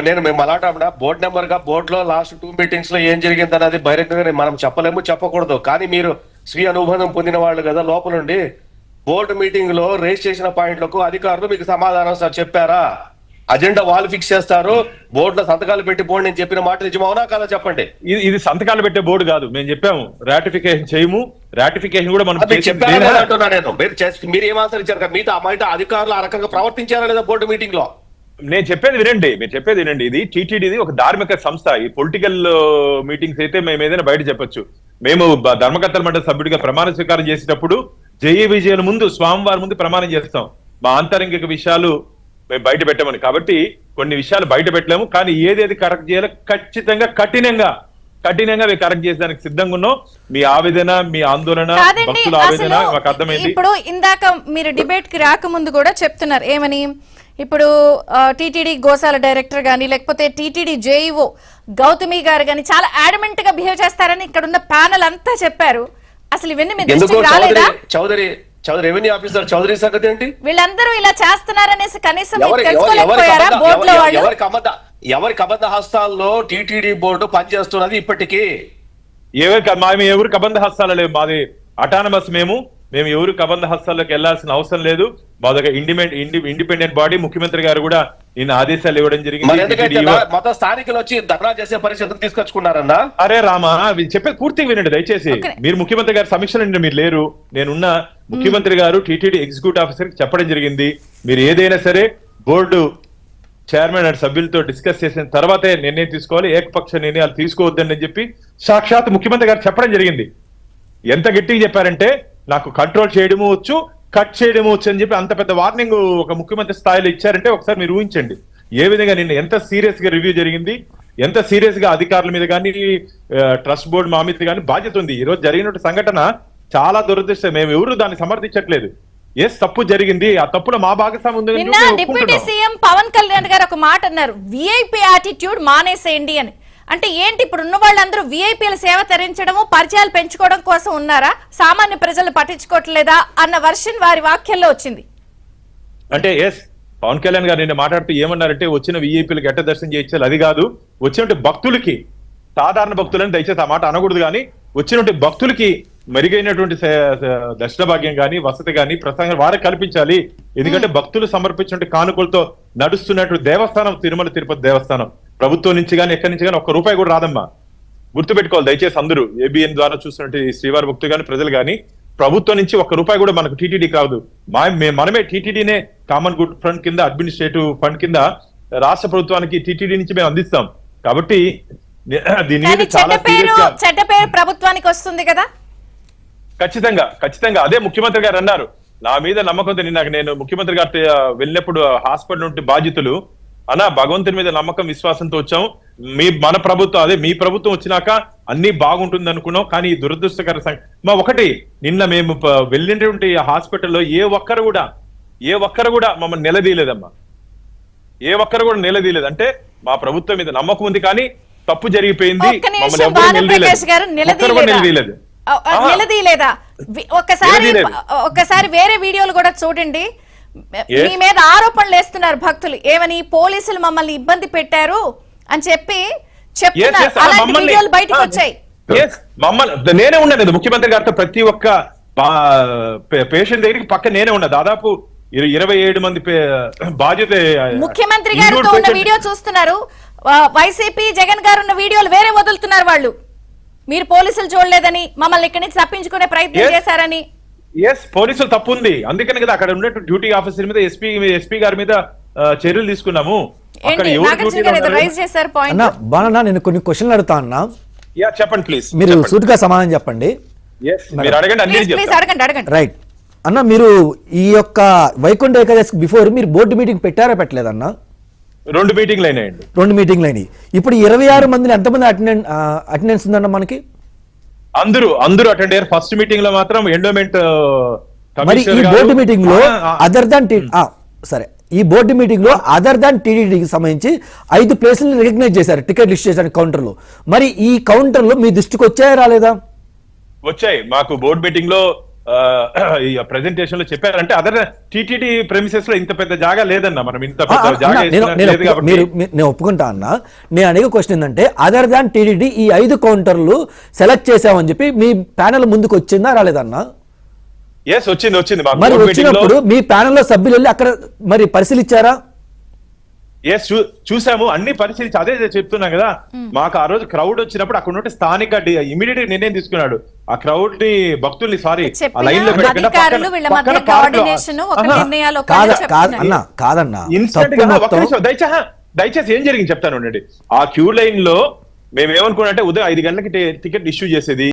నేను మేము అలాంటి బోర్డు నెంబర్ గా బోర్డు లో లాస్ట్ 2 మీటింగ్స్ లో ఏం జరిగింది అనేది బహిరంగంగా మనం చెప్పలేము, చెప్పకూడదు. కానీ మీరు స్వీయ అనుబంధం పొందిన వాళ్ళు కదా, లోపల నుండి బోర్డు మీటింగ్ లో రేస్ చేసిన పాయింట్లకు అధికారులు మీకు సమాధానం సార్ చెప్పారా? అజెండా వాళ్ళు ఫిక్స్ చేస్తారు, బోర్డులో సంతకాలు పెట్టి బోర్డు నేను చెప్పిన మాట నిజమవునా కదా చెప్పండి. ఇది సంతకాలు పెట్టే బోర్డు కాదు, మేము చెప్పాము రాటిఫికేషన్ చేయము, రాటిఫికేషన్ కూడా మనం చెప్పారా? నేను మీరు ఏం ఆన్సర్ ఇచ్చారు కదా, మీతో మాట అధికారులు ఆ రకంగా ప్రవర్తించారా లేదా బోర్డు మీటింగ్ లో? నేను చెప్పేది వినండి, మీరు చెప్పేది వినండి. ఇది టీటీడీది ఒక ధార్మిక సంస్థ. ఈ పొలిటికల్ మీటింగ్స్ అయితే మేము ఏదైనా బయట చెప్పొచ్చు. మేము ధర్మకర్తల మండలి సభ్యుడిగా ప్రమాణ స్వీకారం చేసేటప్పుడు జయ విజయాల ముందు స్వామివారి ముందు ప్రమాణం చేస్తాం, మా ఆంతరంగిక విషయాలు మేము బయట పెట్టమని. కాబట్టి కొన్ని విషయాలు బయట పెట్టలేము, కానీ ఏదేది కరెక్ట్ చేయాలో ఖచ్చితంగా కఠినంగా మేము కరెక్ట్ చేసేదానికి సిద్ధంగా ఉన్నాం. మీ ఆవేదన, మీ ఆందోళన, భక్తుల ఆవేదన మాకు అర్థమైంది. ఇప్పుడు ఇందాక మీరు డిబేట్ కి రాకముందు కూడా చెప్తున్నారు ఏమని, ఇప్పుడు టీటీడీ గోశాల డైరెక్టర్ గాని లేకపోతే టీటీడీ జేఈఓ గౌతమి గారు గాని చాలా అడమెంట్ గా బిహేవ్ చేస్తారని ఇక్కడ ఉన్న ప్యానల్ అంతా చెప్పారు. అసలు ఇవన్నీ మీ దృష్టికి రాలేదా? చౌదరి రెవెన్యూ ఆఫీసర్ చౌదరి సంగతి ఏంటి? వీళ్ళందరూ ఇలా చేస్తున్నారనేసి కనీసం తెలుసుకోలేకపోయారా బోర్డు లో వాళ్ళు? ఎవరికి అబద్ధ హస్తాల్లో టీటీడీ బోర్డు పనిచేస్తున్నది ఇప్పటికీ? ఎవరికి అబద్ధ హస్తాలు లేవు, మాది అటానమస్. మేము ఎవరు కబంధ హస్తాల్లోకి వెళ్లాల్సిన అవసరం లేదు. మాదొక ఇండిపెండెంట్ బాడీ. ముఖ్యమంత్రి గారు కూడా నిన్న ఆదేశాలు ఇవ్వడం జరిగింది. మొత్తం స్థానికులు వచ్చి ధర్నా చేసే పరిస్థితులు తీసుకొచ్చుకున్నారన్నా? అరే రామా, చెప్పేది పూర్తిగా వినండి దయచేసి. మీరు ముఖ్యమంత్రి గారి సమీక్షలో మీరు లేరు, నేనున్న. ముఖ్యమంత్రి గారు టీటీడీ ఎగ్జిక్యూటివ్ ఆఫీసర్ కి చెప్పడం జరిగింది, మీరు ఏదైనా సరే బోర్డు చైర్మన్ అండ్ సభ్యులతో డిస్కస్ చేసిన తర్వాతే నిర్ణయం తీసుకోవాలి, ఏకపక్ష నిర్ణయాలు తీసుకోవద్దని చెప్పి సాక్షాత్ ముఖ్యమంత్రి గారు చెప్పడం జరిగింది. ఎంత గట్టిగా చెప్పారంటే, నాకు కంట్రోల్ చేయడము వచ్చు, కట్ చేయడము వచ్చు అని చెప్పి అంత పెద్ద వార్నింగ్ ఒక ముఖ్యమంత్రి స్థాయిలో ఇచ్చారంటే ఒకసారి మీరు ఊహించండి ఏ విధంగా నిన్న ఎంత సీరియస్ గా రివ్యూ జరిగింది, ఎంత సీరియస్ గా అధికారుల మీద కానీ ట్రస్ట్ బోర్డు మా మీద కానీ బాధ్యత ఉంది. ఈ రోజు జరిగిన సంఘటన చాలా దురదృష్టం. మేము ఎవరు దాన్ని సమర్థించట్లేదు. ఎస్, తప్పు జరిగింది, ఆ తప్పులో మా భాగస్వామ్యం ఉంది. నిన్న డిప్యూటీ సీఎం పవన్ కళ్యాణ్ గారు ఒక మాట అన్నారు, విఐపి యాటిట్యూడ్ మానేసేయండి అని. అంటే ఏంటి, ఇప్పుడు ఉన్న వాళ్ళందరూ విఐపీల సేవ తరించడము, పరిచయాలు పెంచుకోవడం కోసం ఉన్నారా, సామాన్య ప్రజలు పట్టించుకోవట్లేదా అన్న వర్షన్ వారి వాక్యాల్లో వచ్చింది. అంటే ఎస్, పవన్ కళ్యాణ్ గారు నిన్న మాట్లాడుతూ ఏమన్నారంటే, వచ్చిన విఐపీలకు ఎట్ట దర్శనం చేయించాలి అది కాదు, వచ్చినట్టు భక్తులకి, సాధారణ భక్తులని దయచేసి ఆ మాట అనకూడదు, కానీ వచ్చినట్టు భక్తులకి మెరుగైనటువంటి దర్శన భాగ్యం కానీ వసతి కానీ ప్రసంగం వారే కల్పించాలి. ఎందుకంటే భక్తులు సమర్పించినట్టు కానుకలతో నడుస్తున్నట్టు దేవస్థానం తిరుమల తిరుపతి దేవస్థానం ప్రభుత్వం నుంచి కానీ ఎక్కడి నుంచి కానీ ఒక్క రూపాయి కూడా రాదమ్మా. గుర్తుపెట్టుకోవాలి దయచేసి అందరూ. ఏబిఎన్ ద్వారా చూస్తున్నట్టు శ్రీవారి భక్తులు కానీ ప్రజలు కానీ ప్రభుత్వం నుంచి ఒక్క రూపాయి కూడా మనకు టీటీడీకి రాదు. మనమే టీటీడీనే కామన్ గుడ్ ఫండ్ కింద, అడ్మినిస్ట్రేటివ్ ఫండ్ కింద రాష్ట్ర ప్రభుత్వానికి టీటీడీ నుంచి మేము అందిస్తాం. కాబట్టి దీని మీద చాలా చెడ్డ పేరు ప్రభుత్వానికి వస్తుంది కదా. ఖచ్చితంగా అదే ముఖ్యమంత్రి గారు అన్నారు, నా మీద నమ్మకంతో. నేను ముఖ్యమంత్రి గారు వెళ్ళినప్పుడు హాస్పిటల్ నుండి బాధితులు అన్నా భగవంతుని మీద నమ్మకం విశ్వాసంతో వచ్చాం, మన ప్రభుత్వం అదే మీ ప్రభుత్వం వచ్చినాక అన్ని బాగుంటుంది అనుకున్నాం. కానీ ఈ దురదృష్టకర ఒకటి, నిన్న మేము వెళ్ళినటువంటి హాస్పిటల్లో ఏ ఒక్కరు కూడా మమ్మల్ని నిలదీయలేదమ్మా. ఏ ఒక్కరు కూడా నిలదీయలేదు. అంటే మా ప్రభుత్వం మీద నమ్మకం ఉంది, కానీ తప్పు జరిగిపోయింది, మమ్మల్ని ఎవరు నిలదీయలేదు. నిలదీయలేదా? ఒక్కసారి వేరే వీడియోలు కూడా చూడండి. మీ మీద ఆరోపణలు వేస్తున్నారు భక్తులు, ఏమని పోలీసులు మమ్మల్ని ఇబ్బంది పెట్టారు అని చెప్పి చెప్తున్నారు. అలాంటి వీడియోలు బయటకు వచ్చాయి. నేనే ఉన్నాను ముఖ్యమంత్రి గారితో, ప్రతి ఒక్క పేషెంట్ దగ్గరికి పక్క నేనే ఉన్నా. దాదాపు 27 మంది బాధ్యత. ముఖ్యమంత్రి గారితో ఉన్న వీడియో చూస్తున్నారు, వైసీపీ జగన్ గారు ఉన్న వీడియోలు వేరే వదులుతున్నారు వాళ్ళు. మీరు పోలీసులు చూడలేదని, మమ్మల్ని ఇక్కడి నుంచి తప్పించుకునే ప్రయత్నం చేశారని. ఎస్, పోలీసులు తప్పు ఉంది, అందుకని కదా అక్కడ ఉన్నట్టు డ్యూటీ ఆఫీసర్ మీద ఎస్పీ గారి మీద చర్యలు తీసుకున్నాము. నేను కొన్ని క్వశ్చన్లు అడుగుతా అన్నా, చెప్పండి ప్లీజ్. మీరు సూటిగా సమాధానం చెప్పండి. రైట్ అన్న, మీరు ఈ యొక్క వైకుంఠ ఏకాదశి బిఫోర్ మీరు బోర్డు మీటింగ్ పెట్టారా పెట్టలేదన్నా? 2 మీటింగ్లు అయినాయండి. 2 మీటింగ్లు అయినాయి. ఇప్పుడు 26 మందిని ఎంతమంది అటెండెన్స్ ఉందన్న మనకి? అందరూ అటెండ్ అయ్యారు. ఫస్ట్ మీటింగ్ లో మాత్రం ఎండోమెంట్. మరి ఈ బోర్డు మీటింగ్ లో అదర్ దాన్ సరే, ఈ బోర్డు మీటింగ్ లో అదర్ దాన్ టీటీడీకి సంబంధించి 5 ప్లేసులను రికగ్నైజ్ చేశారు టికెట్ లిస్ట్ చేసిన కౌంటర్ లో. మరి ఈ కౌంటర్ లో మీ దృష్టికి వచ్చాయా రాలేదా? వచ్చాయి. మాకు బోర్డు మీటింగ్ లో ఈ ప్రెజెంటేషన్ లో చెప్పారంటే అదర్ టీటీడీ ప్రెమిసెస్ లో ఇంత పెద్ద జాగా లేదన్న, మనం ఇంత ఆ, పెద్ద అన్న, జాగా నేను ఇస్తున్నట్టు నేను లేదు కాబట్టి నేను ఒప్పుకుంటా అన్న. నేను అడిగే క్వశ్చన్ ఏంటంటే అదర్ దాన్ టీటీడీ ఈ 5 కౌంటర్లు సెలెక్ట్ చేసామని చెప్పి మీ ప్యానెల్ ముందుకు వచ్చిందా రాలేదన్నా? ఎస్ వచ్చింది మాకు మరి board meeting లో. వచ్చినప్పుడు మీ ప్యానెల్ లో సభ్యులు వెళ్ళి అక్కడ మరి పరిశీలించారా? ఎస్ చూసాము, అన్ని పరిశీలించి అదే చెప్తున్నా కదా. మాకు ఆ రోజు క్రౌడ్ వచ్చినప్పుడు అక్కడ ఉంటే స్థానిక ఇమీడియట్ నిర్ణయం తీసుకున్నాడు. ఆ క్రౌడ్ ని భక్తుల్ని సారీ ఆ లైన్ లో పెట్టకుండా అధికారులు వీళ్ళ మధ్య కోఆర్డినేషన్ ఒక నిర్ణయాలు ఒక కాదన్నా ఇన్స్టెంట్ గా ఒక్క నిమిషం దయచేసి ఏం జరిగింది చెప్తాను. ఆ క్యూ లైన్ లో మేము ఏమనుకున్నట్టే ఉదయం 5 గంటలకి టికెట్ ఇష్యూ చేసేది.